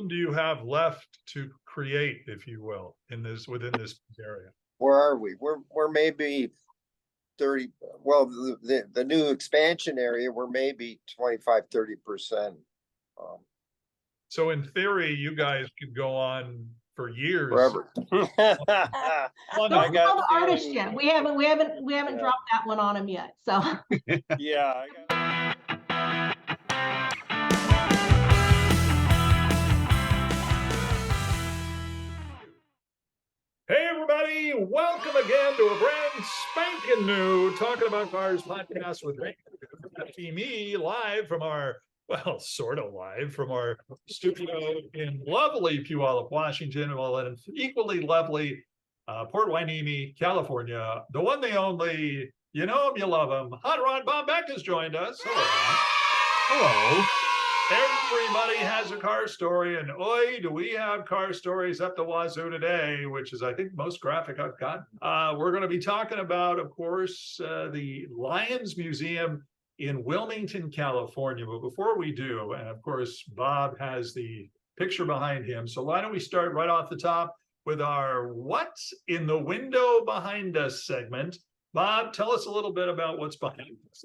do you have left to create, if you will, within this area? Where are we? We're maybe 30. Well, the new expansion area, we're maybe 25-30%. So in theory, you guys could go on for years. Forever. Don't call the artist yet. We haven't dropped that one on him yet. So Yeah. Hey everybody, welcome again to a brand spanking new Talking About Cars podcast with me live from our, well, sort of live from our studio in lovely Puyallup, Washington, and equally lovely Port Hueneme, California. The one, the only, you know him, you love him. Hot Rod Bob Beck has joined us. Hello, Bob. Hello. Everybody has a car story, and oi, do we have car stories up the wazoo today, which is, I think, most graphic I've gotten. We're going to be talking about, of course, the Lions Museum in Wilmington, California. But before we do, and of course, Bob has the picture behind him. So why don't we start right off the top with our What's in the Window Behind Us segment. Bob, tell us a little bit about what's behind us.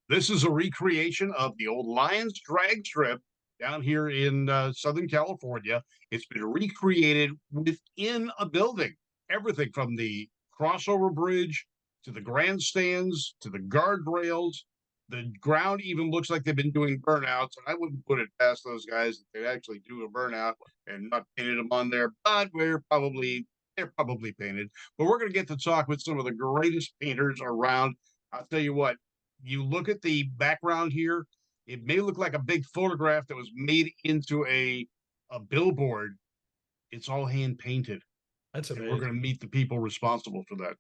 This is a recreation of the old Lions drag strip down here in Southern California. It's been recreated within a building. Everything from the crossover bridge to the grandstands to the guardrails. The ground even looks like they've been doing burnouts. And I wouldn't put it past those guys that they actually do a burnout and not painted them on there, but they're probably painted. But we're going to get to talk with some of the greatest painters around. I'll tell you what. You look at the background here, it may look like a big photograph that was made into a billboard. It's all hand painted. That's amazing. And we're going to meet the people responsible for that.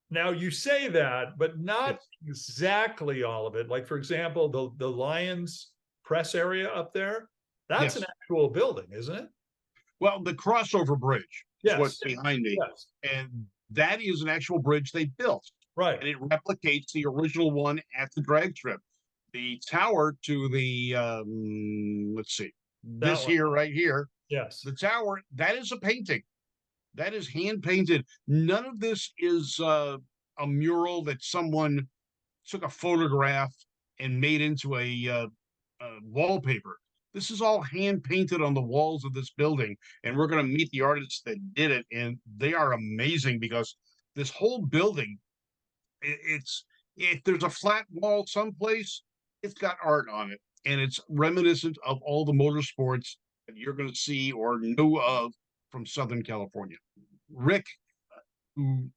Now you say that, but not exactly all of it. Like, for example, the Lions press area up there, that's an actual building, isn't it? Well, the crossover bridge is what's behind me. Yes. And that is an actual bridge they built. Right. And it replicates the original one at the drag strip. The tower to the, let's see, this here, right here. Yes. The tower, that is a painting. That is hand painted. None of this is a mural that someone took a photograph and made into a wallpaper. This is all hand painted on the walls of this building. And we're going to meet the artists that did it. And they are amazing because this whole building, if there's a flat wall someplace, it's got art on it, and it's reminiscent of all the motorsports that you're going to see or know of from Southern California. Rick, who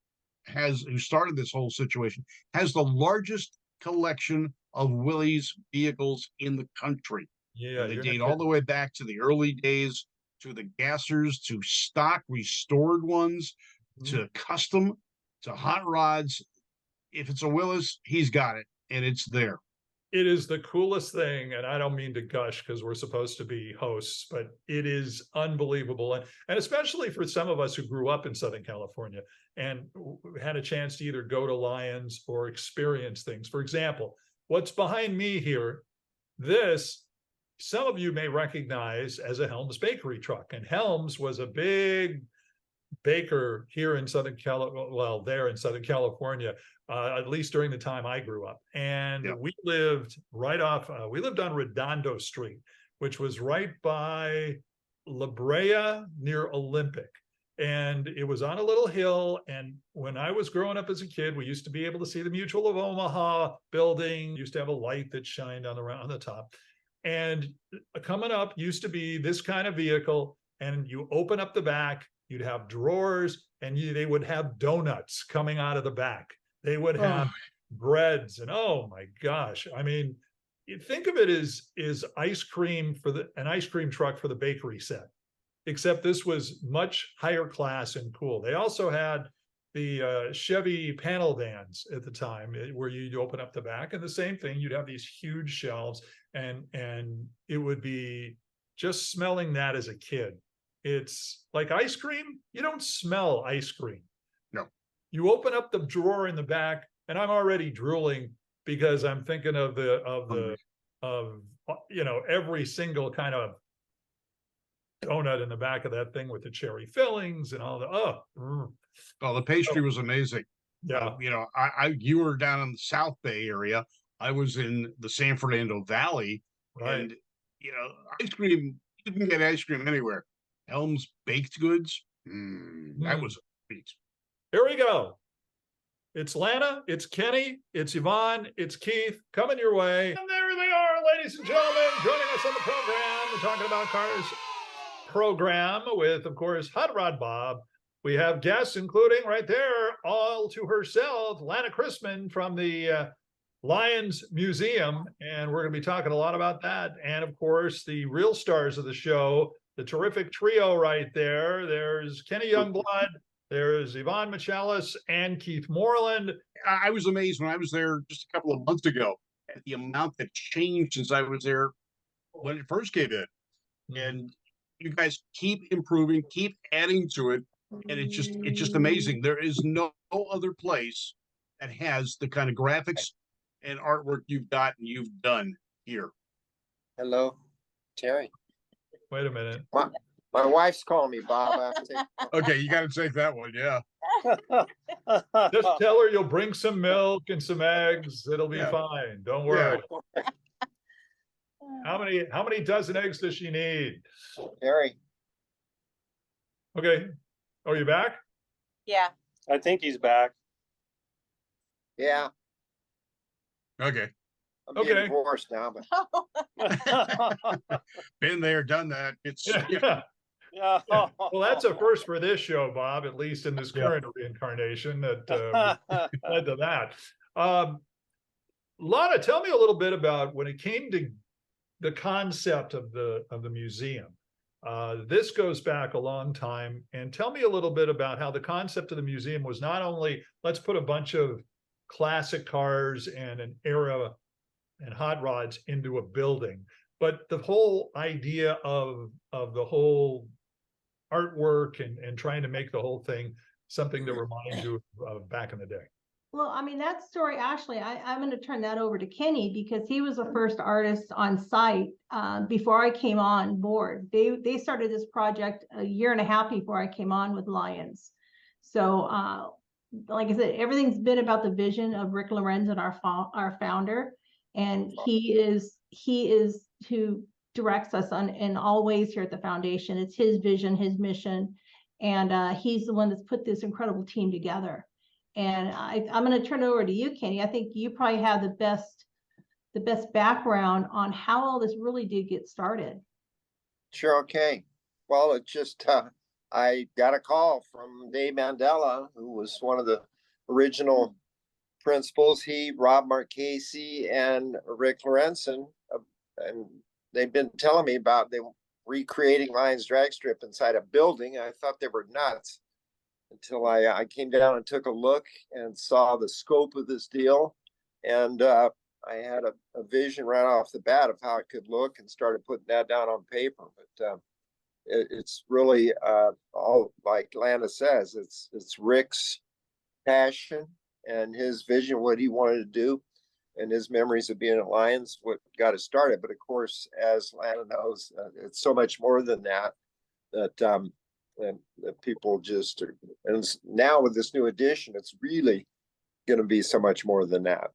started this whole situation, has the largest collection of Willys vehicles in the country. Yeah, they date all the way back to the early days, to the gassers, to stock restored ones, to custom, to hot rods. If it's a Willis, he's got it, and it's there. It is the coolest thing, and I don't mean to gush because we're supposed to be hosts, but it is unbelievable. And especially for some of us who grew up in Southern California and had a chance to either go to Lions or experience things. For example, what's behind me here, some of you may recognize as a Helms bakery truck. And Helms was a big baker here in Southern California, at least during the time I grew up. And we lived we lived on Redondo Street, which was right by La Brea near Olympic. And it was on a little hill. And when I was growing up as a kid, we used to be able to see the Mutual of Omaha building, used to have a light that shined on the top. And coming up used to be this kind of vehicle. And you open up the back, you'd have drawers, and they would have donuts coming out of the back. They would have breads, and oh my gosh. I mean, you think of it as ice cream an ice cream truck for the bakery set, except this was much higher class and cool. They also had the Chevy panel vans at the time where you'd open up the back, and the same thing, you'd have these huge shelves, and it would be just smelling that as a kid. It's like ice cream. You don't smell ice cream. No. You open up the drawer in the back, and I'm already drooling because I'm thinking of every single kind of donut in the back of that thing with the cherry fillings and all the, Oh, the pastry was amazing. yeah. You know, you were down in the South Bay area. I was in the San Fernando Valley, Right. and you know, ice cream, you can get ice cream anywhere. Helm's Baked Goods, that was a treat. Here we go. It's Lana, it's Kenny, it's Yvonne, it's Keith coming your way. And there they are, ladies and gentlemen, joining us on the program. We're talking about cars program with, of course, Hot Rod Bob. We have guests, including right there, all to herself, Lana Chrisman from the Lions Museum. And we're going to be talking a lot about that. And of course, the real stars of the show, the terrific trio right there. There's Kenny Youngblood, there's Yvonne Mecailis, and Keith Moreland. I was amazed when I was there just a couple of months ago at the amount that changed since I was there when it first came in. And you guys keep improving, keep adding to it. And it's just amazing. There is no other place that has the kind of graphics and artwork you've got and you've done here. Hello, Terry. Wait a minute. My wife's calling me, Bob. I have to take... Okay, you got to take that one, yeah. Just tell her you'll bring some milk and some eggs. It'll be fine. Don't worry. Yeah. How many dozen eggs does she need? Terry. Okay. Are you back? Yeah. I think he's back. Yeah. Okay. I'm getting divorced now, Yeah. Been there, done that. It's Well, that's a first for this show, Bob, at least in this current reincarnation that led to that. Lana, tell me a little bit about when it came to the concept of the museum. This goes back a long time, and tell me a little bit about how the concept of the museum was not only let's put a bunch of classic cars and an era and hot rods into a building, but the whole idea of the whole artwork and trying to make the whole thing something that reminds you of back in the day. Well, I mean, that story, actually, I'm going to turn that over to Kenny because he was the first artist on site before I came on board. They started this project a year and a half before I came on with Lions. So, like I said, everything's been about the vision of Rick Lorenzen, our founder, and he is who directs us in all ways here at the foundation. It's his vision, his mission, and he's the one that's put this incredible team together. And I'm going to turn it over to you, Kenny. I think you probably have the best background on how all this really did get started. Sure. Okay. Well, it just, I got a call from Dave Mandela, who was one of the original principals. He, Rob Marchese, and Rick Lorenzen, and they've been telling me about them recreating Lions drag strip inside a building. I thought they were nuts until I came down and took a look and saw the scope of this deal. And I had a vision right off the bat of how it could look and started putting that down on paper. But it's really all like Lana says, it's Rick's passion and his vision, what he wanted to do, and his memories of being at Lions, what got it started. But of course, as Lana knows, it's so much more than that, and people just are, and now with this new edition, it's really going to be so much more than that.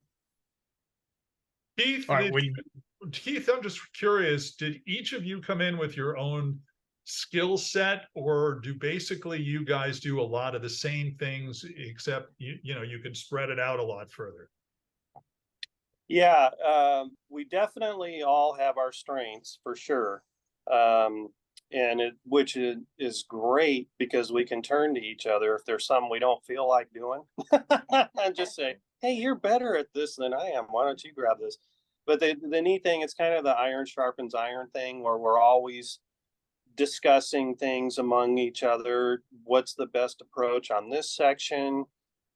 Keith, Keith, I'm just curious, did each of you come in with your own skill set, or do basically you guys do a lot of the same things, except you can spread it out a lot further? Yeah, we definitely all have our strengths for sure. Which is great because we can turn to each other if there's something we don't feel like doing and just say, hey, you're better at this than I am. Why don't you grab this? But the neat thing, it's kind of the iron sharpens iron thing where we're always discussing things among each other. What's the best approach on this section?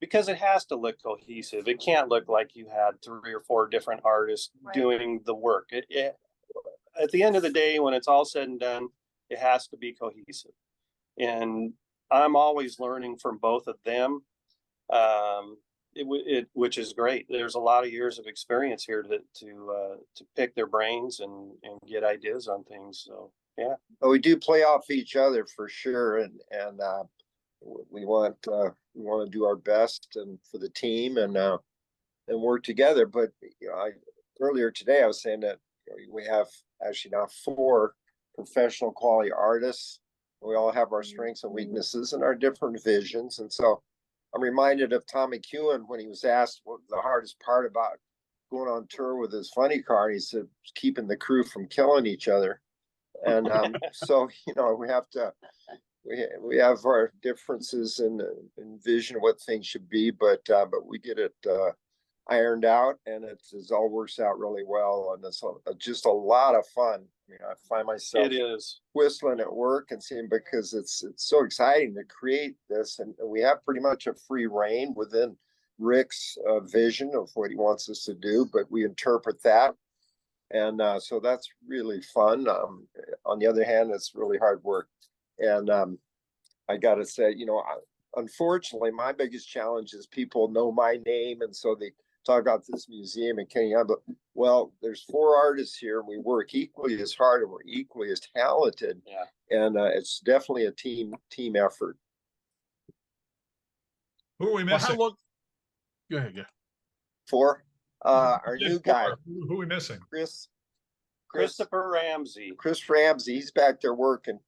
Because it has to look cohesive. It can't look like you had 3 or 4 different artists doing the work. At the end of the day, when it's all said and done, it has to be cohesive. And I'm always learning from both of them, which is great. There's a lot of years of experience here to pick their brains and get ideas on things. So Yeah. But we do play off each other for sure, and we want to do our best and for the team and work together. But earlier today I was saying that we have actually now 4 professional quality artists. We all have our strengths and weaknesses and our different visions. And so I'm reminded of Tommy Kewen when he was asked what the hardest part about going on tour with his funny car. And he said, keeping the crew from killing each other. And so, we have to, we have our differences in vision of what things should be, but we get it ironed out, and it all works out really well, and it's just a lot of fun. I mean, I find myself whistling at work and seeing, because it's so exciting to create this, and we have pretty much a free reign within Rick's vision of what he wants us to do, but we interpret that, and so that's really fun. On the other hand, it's really hard work, and I gotta say, unfortunately, my biggest challenge is people know my name, and so they talk about this museum and Kenny, but well, there's 4 artists here, and we work equally as hard and we're equally as talented. Yeah. And it's definitely a team effort. Who are we missing? Go ahead, yeah. 4, our new guy. Who are we missing? Christopher Ramsey. Chris Ramsey, he's back there working.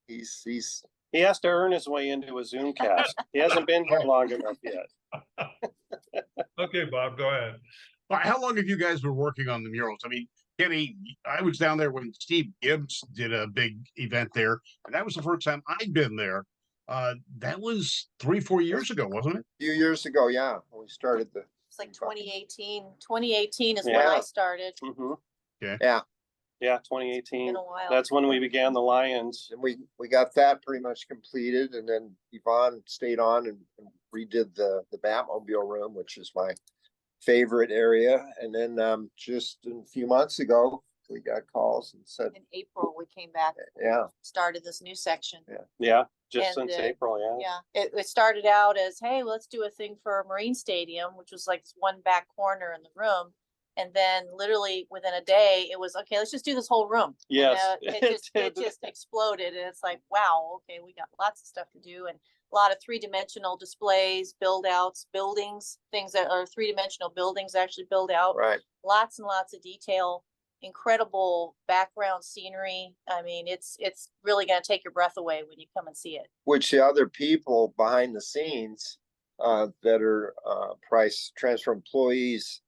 He has to earn his way into a Zoom cast. He hasn't been here long enough yet. Okay, Bob, go ahead. How long have you guys been working on the murals? I mean, Kenny, I was down there when Steve Gibbs did a big event there, and that was the first time I'd been there. That was 3-4 years ago, wasn't it? A few years ago, yeah. When we started it's like 2018. 2018 is when Yeah. I started. Mm-hmm. Okay. Yeah. Yeah, 2018. Been a while. That's when we began the Lions. And we got that pretty much completed, and then Yvonne stayed on and redid the Batmobile room, which is my favorite area. And then just a few months ago, we got calls and said, In April, we came back, yeah, started this new section. Yeah, just And, since April. Yeah. Yeah, it started out as, hey, let's do a thing for a Marine Stadium, which was like one back corner in the room. And then literally within a day, it was, okay, let's just do this whole room. Yes, It just exploded. And it's like, wow, okay, we got lots of stuff to do. And a lot of 3-dimensional displays, build outs, buildings, things that are 3-dimensional buildings actually build out. right. Lots and lots of detail, incredible background scenery. I mean, it's really going to take your breath away when you come and see it. Which the other people behind the scenes that are price transfer employees,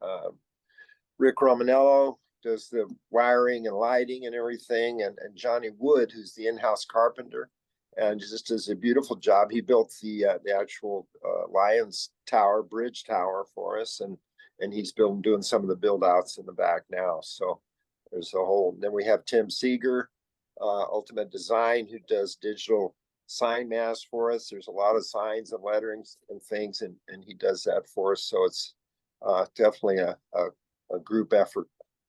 Rick Romanello does the wiring and lighting and everything, and Johnny Wood, who's the in-house carpenter, and just does a beautiful job. He built the actual Lions Tower, bridge tower for us, and he's doing some of the build outs in the back now. So there's a whole. Then we have Tim Seeger, Ultimate Design, who does digital sign masks for us. There's a lot of signs and letterings and things, and he does that for us. So it's definitely a group effort.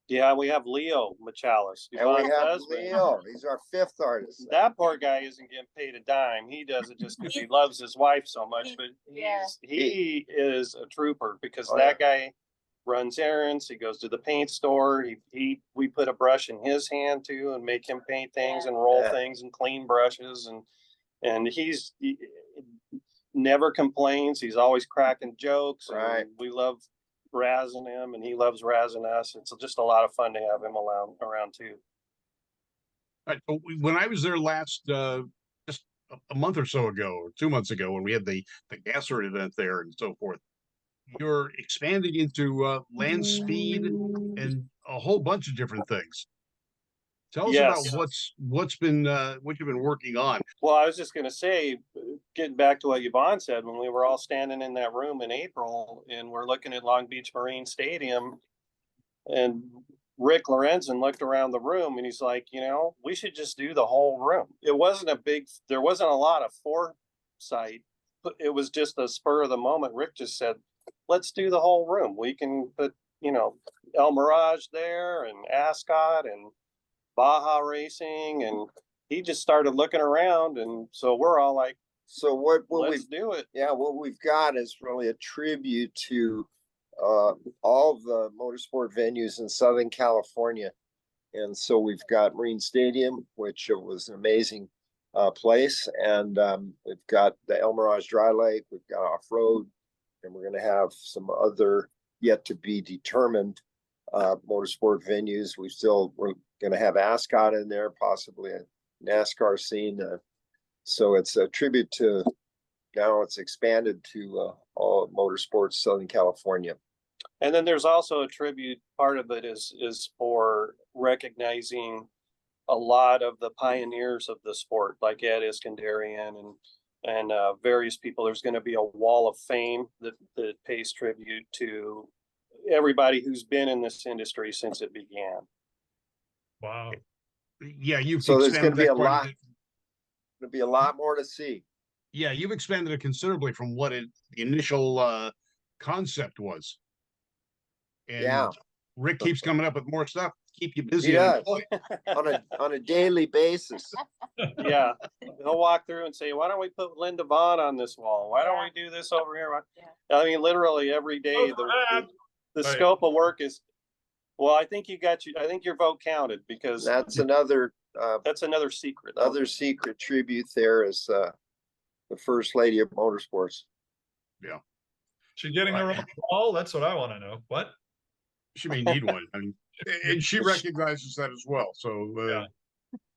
Yeah, we have Leo Mecailis. And we have husband. Leo. He's our 5th artist. That poor guy isn't getting paid a dime. He does it just because he loves his wife so much. But he is a trooper, because that guy runs errands. He goes to the paint store. We put a brush in his hand too and make him paint things and roll things and clean brushes, and he never complains. He's always cracking jokes. Right. And we love razzing him, and he loves razzing us. It's just a lot of fun to have him around too. When I was there last, just a month or so ago, or 2 months ago, when we had the Gasser event there and so forth, you're expanding into land speed and a whole bunch of different things. Tell us about what you've been working on. Well, I was just going to say, getting back to what Yvonne said, when we were all standing in that room in April and we're looking at Long Beach Marine Stadium, and Rick Lorenzen looked around the room and he's like, we should just do the whole room. There wasn't a lot of foresight. It was just a spur of the moment. Rick just said, let's do the whole room. We can put, El Mirage there and Ascot and Baja Racing, and he just started looking around, and so we're all like, so let's do it. Yeah, what we've got is really a tribute to all of the motorsport venues in Southern California. And so we've got Marine Stadium, which was an amazing place. And we've got the El Mirage Dry Lake, we've got off-road, and we're going to have some other yet to be determined motorsport venues. We're going to have Ascot in there, possibly a NASCAR scene. So it's a tribute to, now it's expanded to all motorsports, Southern California. And then there's also a tribute, part of it is for recognizing a lot of the pioneers of the sport, like Ed Iskandarian and various people. There's going to be a wall of fame that pays tribute to everybody who's been in this industry since it began. Wow. Yeah, you've So there's going to expanded be that a quite lot. bit. There'll be a lot more to see. Yeah, you've expanded it considerably from what the initial concept was. And Yeah. Rick keeps coming up with more stuff, keep you busy. He does. on a daily basis. Yeah, he'll walk through and say, "Why don't we put Linda Vaughn on this wall? Why don't we do this over here?" Yeah. I mean, literally every day the scope of work is. Well, I think I think your vote counted, because That's another secret. Another secret tribute there is the First Lady of Motorsports. She getting her own wall? That's what I want to know. What? She may need one. I mean, and she recognizes that as well. So Yeah.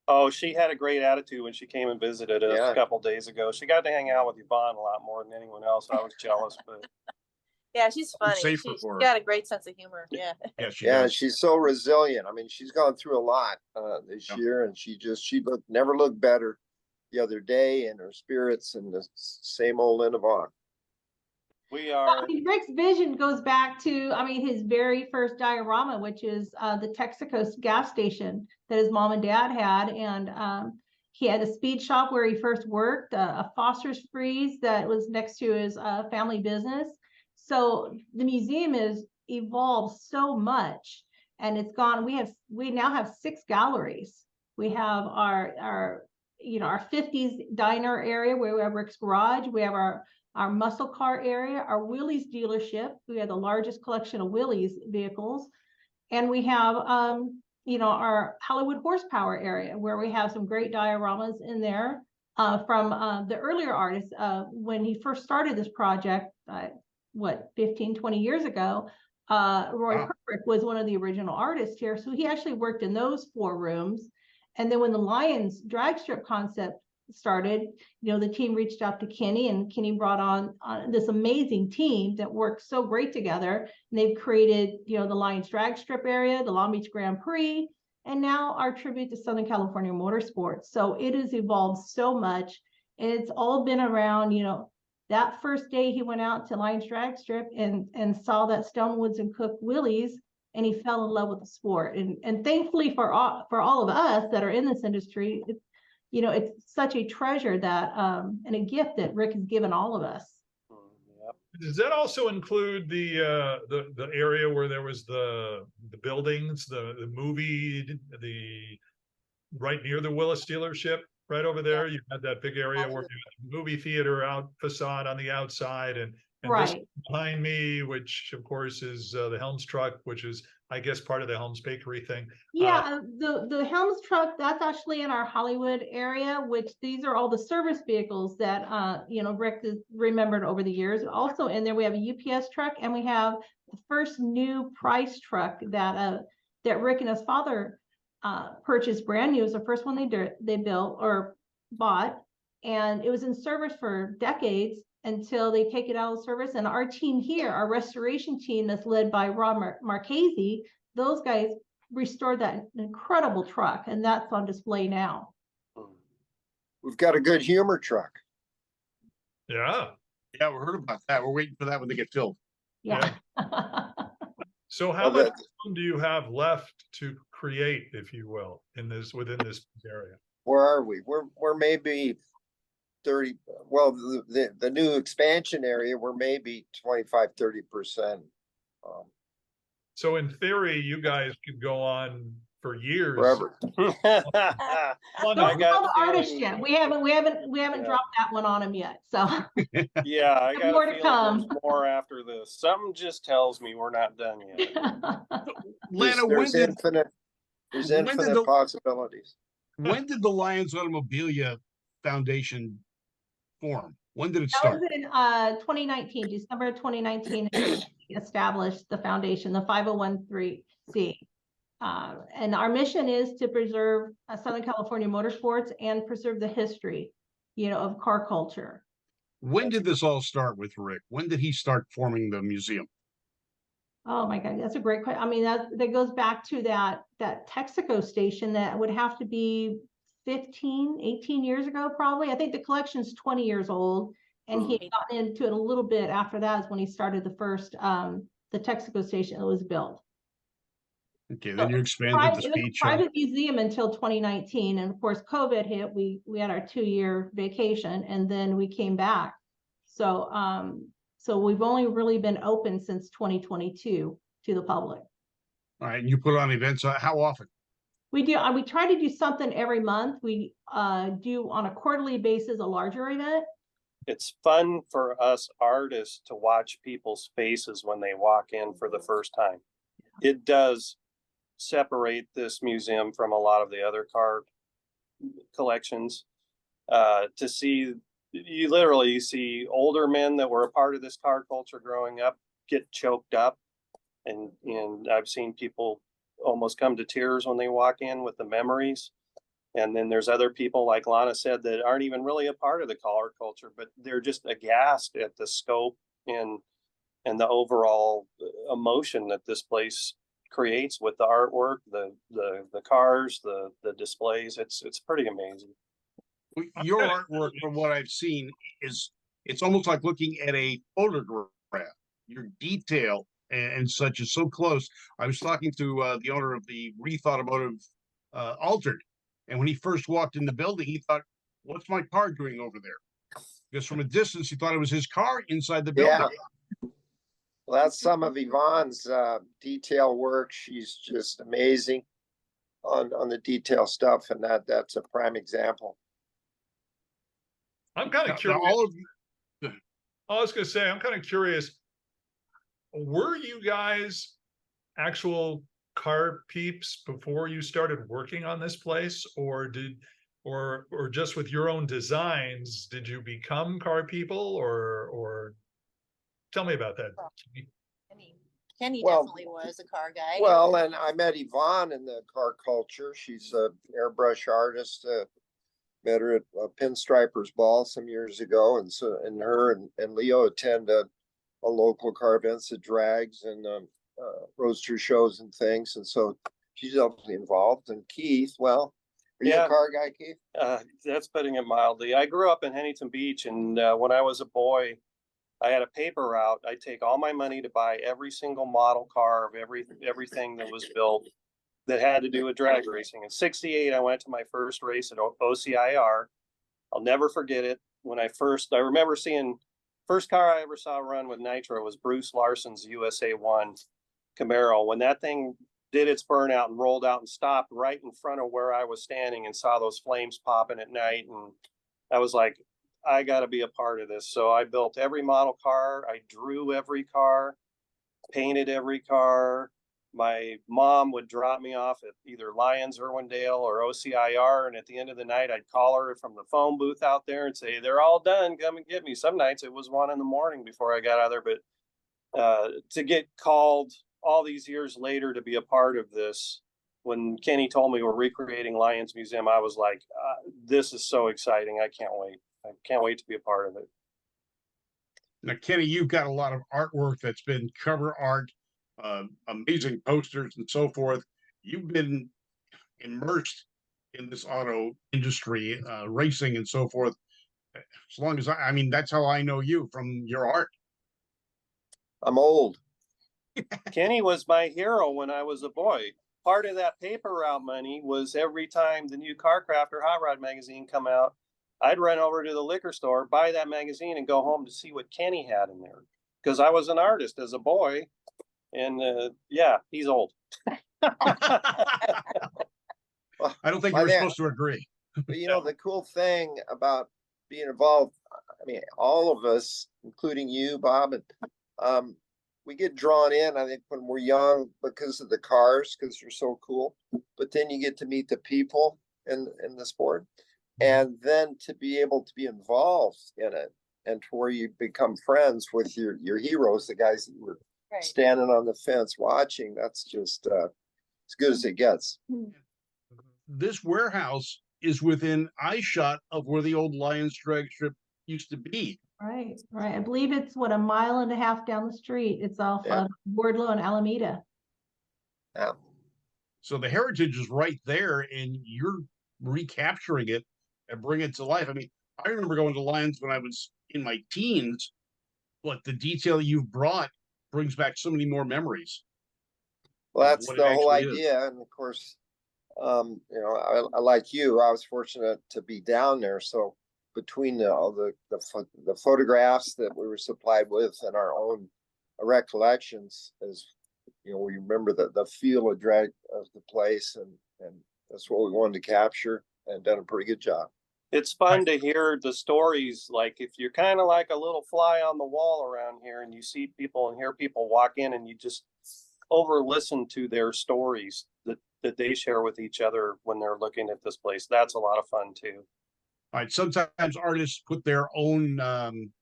Oh, she had a great attitude when she came and visited us Yeah. a couple days ago. She got to hang out with Yvonne a lot more than anyone else. I was jealous, but Yeah, she's funny. safer She's for her. got a great sense of humor. Yeah. yeah, she Yeah, does. she's so resilient. I mean, she's gone through a lot this Yeah. year, and she never looked better the other day, and her spirits and the same old Linda Vaughn. we Well, are. I mean, Rick's vision goes back to, I mean, his very first diorama, which is the Texaco gas station that his mom and dad had. And he had a speed shop where he first worked, a Foster's Freeze that was next to his family business. So the museum has evolved so much, and it's gone. We now have 6 galleries. We have our 50s diner area where we have Rick's garage. We have our muscle car area, our Willys dealership. We have the largest collection of Willys vehicles. And we have, our Hollywood horsepower area where we have some great dioramas in there from the earlier artists. When he first started this project, 15, 20 years ago, Roy Perrick was one of the original artists here. So he actually worked in those 4 rooms. And then when the Lions drag strip concept started, the team reached out to Kenny, and Kenny brought on this amazing team that works so great together. And they've created, the Lions drag strip area, the Long Beach Grand Prix, and now our tribute to Southern California motorsports. So it has evolved so much, and it's all been around, that first day he went out to Lions drag strip and saw that Stonewoods and Cook Willys, and he fell in love with the sport. And thankfully for all of us that are in this industry, it's such a treasure that and a gift that Rick has given all of us. Yep. Does that also include the area where there was the buildings, the movie, right near the Willis dealership, right over there? You had that big area where you had the movie theater facade on the outside, and Right. this behind me, which of course is the Helms truck, which is, I guess, part of the Helms Bakery thing. Yeah, the Helms truck, that's actually in our Hollywood area, which these are all the service vehicles that Rick has remembered over the years. Also in there we have a UPS truck, and we have the first new Price truck that Rick and his father purchased brand new. It was the first one they built or bought, and it was in service for decades until they take it out of service. And our team here, our restoration team that's led by Rob Marchese, those guys restored that incredible truck, and that's on display now. We've got a good humor truck. Yeah. Yeah, we heard about that. We're waiting for that one to get filled. Yeah. So how much room do you have left to create, if you will, within this area? Where are we? We're maybe 30. Well, the new expansion area, we're maybe 25-30%. So in theory, you guys could go on for years. Forever. Don't call the artist yet. We haven't dropped that one on him yet. So Yeah, I got more to come. more after this. Something just tells me we're not done yet. Lana, There's infinite There's When did infinite the- possibilities. When did the Lions Automobilia Foundation form? When did it That start? was in 2019, December of 2019, established the foundation, the 501(c). And our mission is to preserve Southern California motorsports and preserve the history, of car culture. When did this all start with Rick? When did he start forming the museum? Oh my God, that's a great question. I mean, that goes back to that Texaco station that would have to be 15, 18 years ago, probably. I think the collection's 20 years old, and he had gotten into it a little bit after that is when he started the first, the Texaco station that was built. Okay, then you expanded the It was a speed show. private museum until 2019, and of course, COVID hit. We had our 2-year vacation, and then we came back. So we've only really been open since 2022 to the public. All right, and you put on events. How often? We do. We try to do something every month. We do on a quarterly basis a larger event. It's fun for us artists to watch people's faces when they walk in for the first time. It does separate this museum from a lot of the other car collections. To see, you see older men that were a part of this car culture growing up get choked up, and I've seen people almost come to tears when they walk in with the memories. And then there's other people, like Lana said, that aren't even really a part of the car culture, but they're just aghast at the scope and the overall emotion that this place creates with the artwork, the cars, the displays. It's pretty amazing. Your artwork, from what I've seen, it's almost like looking at a photograph. Your detail and such is so close. I was talking to the owner of the Reef Automotive Altered, and when he first walked in the building, he thought, "What's my car doing over there?" Because from a distance, he thought it was his car inside the building. Yeah. Well, that's some of Yvonne's detail work. She's just amazing on the detail stuff, and that's a prime example. I'm kind of curious. I was going to say, I'm kind of curious. Were you guys actual car peeps before you started working on this place, or just with your own designs, did you become car people, or tell me about that? I mean, Kenny Well- definitely was a car guy. Well, and I met Yvonne in the car culture. She's an airbrush artist. Met her at a Pinstripers Ball some years ago, and her and Leo attend a local car events at drags and roadster shows and things, and so she's definitely involved. And Keith, well, are you a car guy, Keith? That's putting it mildly. I grew up in Huntington Beach, and when I was a boy, I had a paper route. I take all my money to buy every single model car of everything that was built that had to do with drag racing. In '68, I went to my first race at OCIR. I'll never forget it. I remember seeing, first car I ever saw run with nitro was Bruce Larson's USA 1 Camaro. When that thing did its burnout and rolled out and stopped right in front of where I was standing and saw those flames popping at night, and I was like, I got to be a part of this. So I built every model car. I drew every car, painted every car. My mom would drop me off at either Lions, Irwindale, or OCIR. And at the end of the night, I'd call her from the phone booth out there and say, "They're all done. Come and get me." Some nights it was 1 a.m. before I got out of there. But to get called all these years later to be a part of this, when Kenny told me we're recreating Lions Museum, I was like, this is so exciting. I can't wait. I can't wait to be a part of it. Now, Kenny, you've got a lot of artwork that's been cover art, amazing posters and so forth. You've been immersed in this auto industry, racing and so forth. As long as I mean, that's how I know you, from your art. I'm old. Kenny was my hero when I was a boy. Part of that paper route money was every time the new Carcraft or Hot Rod magazine come out, I'd run over to the liquor store, buy that magazine, and go home to see what Kenny had in there. Because I was an artist as a boy. And yeah, he's old. I don't think you were supposed to agree. But the cool thing about being involved, I mean, all of us, including you, Bob, and we get drawn in, I think, when we're young because of the cars, because they're so cool. But then you get to meet the people in the sport, and then to be able to be involved in it, and to where you become friends with your heroes, the guys that were Right. standing on the fence watching. That's just as good as it gets. This warehouse is within eyeshot of where the old Lions drag strip used to be. Right, right. I believe it's what, a mile and a half down the street. It's off Yeah. Wardlow and Alameda. Yeah. So the heritage is right there, and you're recapturing it and bringing it to life. I mean, I remember going to Lions when I was in my teens, but the detail you've brought brings back so many more memories. Well, that's what the it whole actually is. idea. And of course, you know, I like you, I was fortunate to be down there. So between all the photographs that we were supplied with and our own recollections, as you know, we remember the feel of drag of the place, and that's what we wanted to capture, and done a pretty good job. It's fun to hear the stories. Like if you're kind of like a little fly on the wall around here and you see people and hear people walk in and you just over listen to their stories that they share with each other when they're looking at this place. That's a lot of fun too. All right. Sometimes artists put their own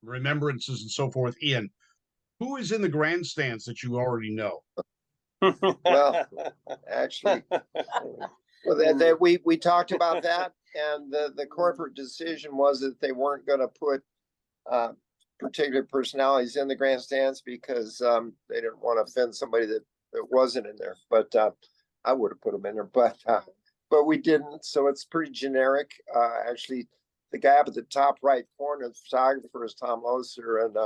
remembrances and so forth in. Who is in the grandstands that you already know? Well, actually, well, we talked about that, and the corporate decision was that they weren't going to put particular personalities in the grandstands because they didn't want to offend somebody that wasn't in there. But I would have put them in there, but we didn't. So it's pretty generic. Actually, the guy up at the top right corner, the photographer, is Tom Loser, and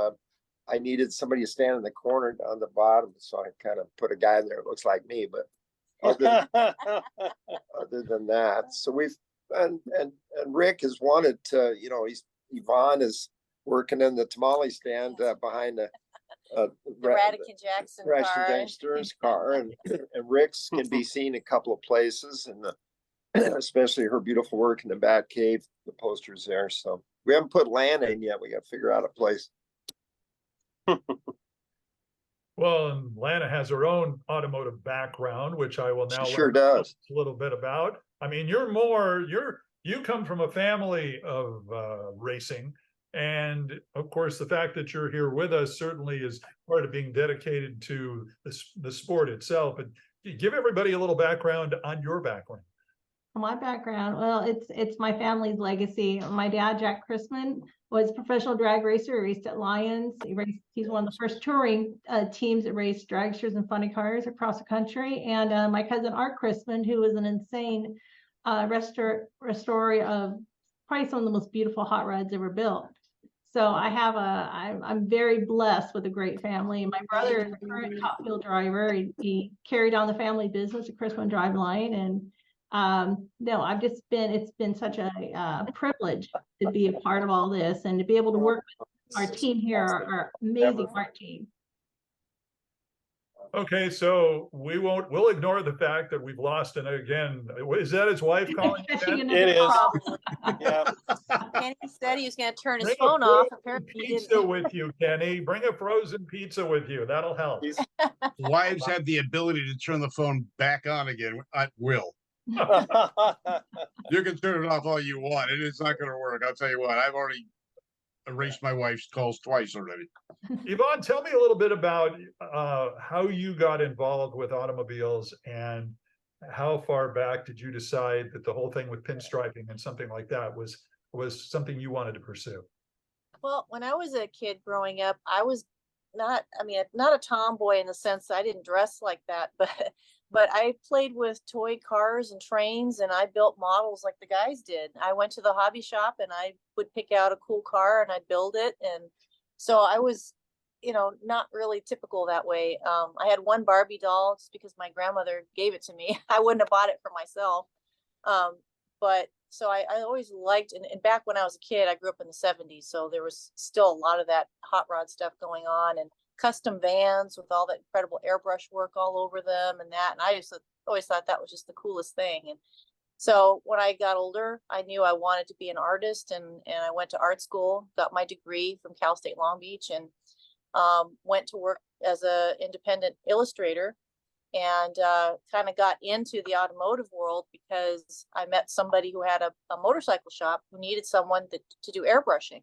I needed somebody to stand in the corner on the bottom, so I kind of put a guy in there that looks like me. But other than that, so we've and Rick has wanted to, you know, Yvonne is working in the tamale stand behind the Radican Jackson car. Jackson's car, and Rick's can be seen a couple of places, and especially her beautiful work in the Bat Cave. The posters there, so we haven't put Lana in yet. We got to figure out a place. Well, and Lana has her own automotive background, which I will now She sure learn does. a little bit about. I mean, you come from a family of racing, and of course, the fact that you're here with us certainly is part of being dedicated to the sport itself. But give everybody a little background on your background. My background, well, it's my family's legacy. My dad, Jack Chrisman, was a professional drag racer. He raced at Lions. He's one of the first touring teams that raced dragsters and funny cars across the country. And my cousin Art Chrisman, who was an insane restorer of probably some of the most beautiful hot rods ever built. So I'm very blessed with a great family. My brother is a current top fuel driver. He carried on the family business at Chrisman Drive Line, and no, it's been such a privilege to be a part of all this and to be able to work with our team here, our amazing art team. Okay, so we'll ignore the fact that we've lost, and again, is that his wife calling? It is. Yeah. Kenny said he was going to turn his Bring phone a off. frozen Apparently he pizza didn't. with you, Kenny. Bring a frozen pizza with you. That'll help. Wives have the ability to turn the phone back on again at will. You can turn it off all you want. It is not going to work. I'll tell you what. I've already erased my wife's calls twice already. Yvonne, tell me a little bit about how you got involved with automobiles, and how far back did you decide that the whole thing with pinstriping and something like that was something you wanted to pursue? Well, when I was a kid growing up, I was not a tomboy in the sense that I didn't dress like that, but I played with toy cars and trains, and I built models like the guys did. I went to the hobby shop and I would pick out a cool car and I'd build it. And so I was, not really typical that way. I had one Barbie doll just because my grandmother gave it to me. I wouldn't have bought it for myself. But so I always liked, and back when I was a kid, I grew up in the 70s. So there was still a lot of that hot rod stuff going on, and custom vans with all that incredible airbrush work all over them and that. And I just always thought that was just the coolest thing. And so when I got older, I knew I wanted to be an artist, and I went to art school, got my degree from Cal State Long Beach. And went to work as a independent illustrator, and kind of got into the automotive world because I met somebody who had a motorcycle shop who needed someone to do airbrushing.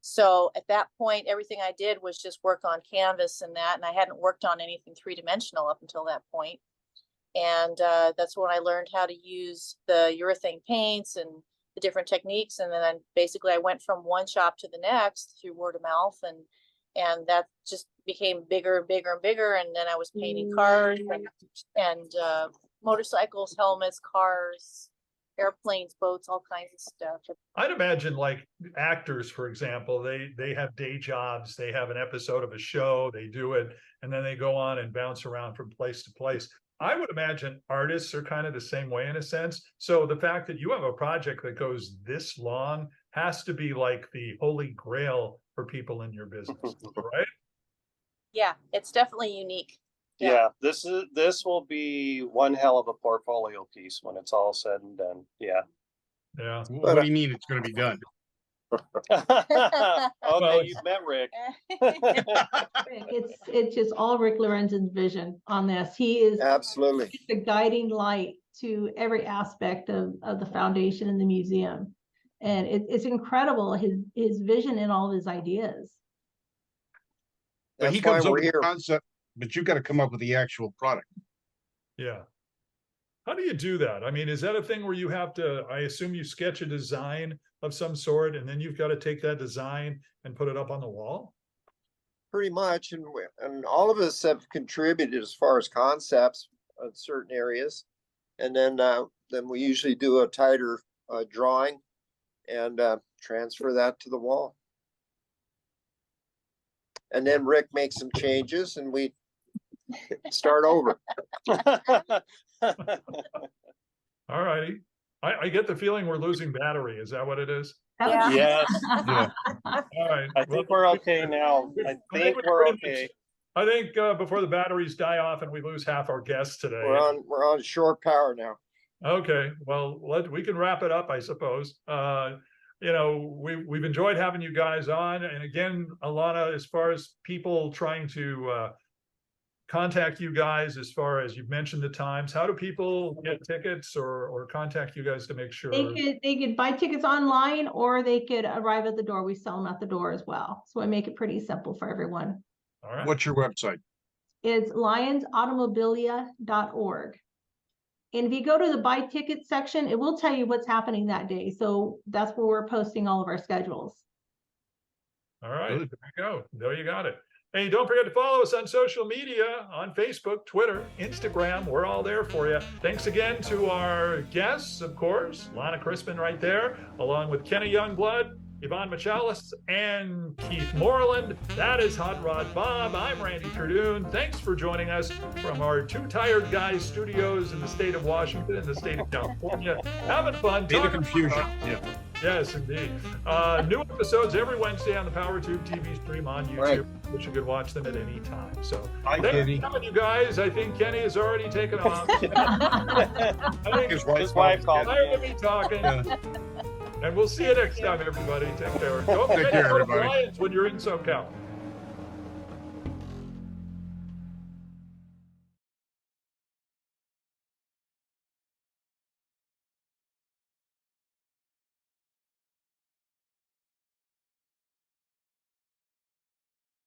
So at that point, everything I did was just work on canvas and that, and I hadn't worked on anything three-dimensional up until that point. And that's when I learned how to use the urethane paints and the different techniques. And then I went from one shop to the next through word of mouth, and that just became bigger and bigger and bigger. And then I was painting cars and motorcycles, helmets, cars, airplanes, boats, all kinds of stuff. I'd imagine like actors, for example, they have day jobs, they have an episode of a show, they do it, and then they go on and bounce around from place to place. I would imagine artists are kind of the same way in a sense. So the fact that you have a project that goes this long has to be like the holy grail for people in your business, right? Yeah, it's definitely unique. Yeah, this will be one hell of a portfolio piece when it's all said and done. Yeah. Yeah. What do you mean it's going to be done? Okay, you've met Rick. It's just all Rick Lorenzen's vision on this. He is Absolutely the guiding light to every aspect of the foundation and the museum. And it's incredible, his vision and all of his ideas. But he comes up with the concept, but you've got to come up with the actual product. Yeah. How do you do that? I mean, is that a thing where you have to, I assume you sketch a design of some sort, and then you've got to take that design and put it up on the wall? pretty much, and all of us have contributed as far as concepts in certain areas, and then we usually do a tighter drawing and transfer that to the wall. And then Rick makes some changes and we start over. All righty. I get the feeling we're losing battery. Is that what it is? Yeah. Yes, Yeah. All right. I think we're okay now. I think we're okay. I think before the batteries die off and we lose half our guests today. We're on short power now. Okay, well, we can wrap it up, I suppose. You know, we've enjoyed having you guys on. And again, Alana, as far as people trying to contact you guys, as far as you've mentioned the times, how do people get tickets or contact you guys to make sure? They could buy tickets online, or they could arrive at the door. We sell them at the door as well. So I make it pretty simple for everyone. All right. What's your website? It's lionsautomobilia.org. And if you go to the buy ticket section, it will tell you what's happening that day. So that's where we're posting all of our schedules. All right, there you go. There you got it. Hey, don't forget to follow us on social media, on Facebook, Twitter, Instagram. We're all there for you. Thanks again to our guests, of course, Lana Chrisman right there, along with Kenny Youngblood, Yvonne Mecailis, and Keith Moreland. That is Hot Rod Bob. I'm Randy Kerdoon. Thanks for joining us from our Two Tired Guys studios in the state of Washington and the state of California. Having fun. Be the confusion. Yeah. Yes, indeed. New episodes every Wednesday on the PowerTube TV stream on YouTube, Right. which you can watch them at any time. So Hi, thanks Kenny. for coming, you guys. I think Kenny has already taken off. I think His His wife called tired of me. me talking. Yeah. And we'll see you next time, everybody. Take care. Don't forget care, to go to everybody. Lions when you're in SoCal.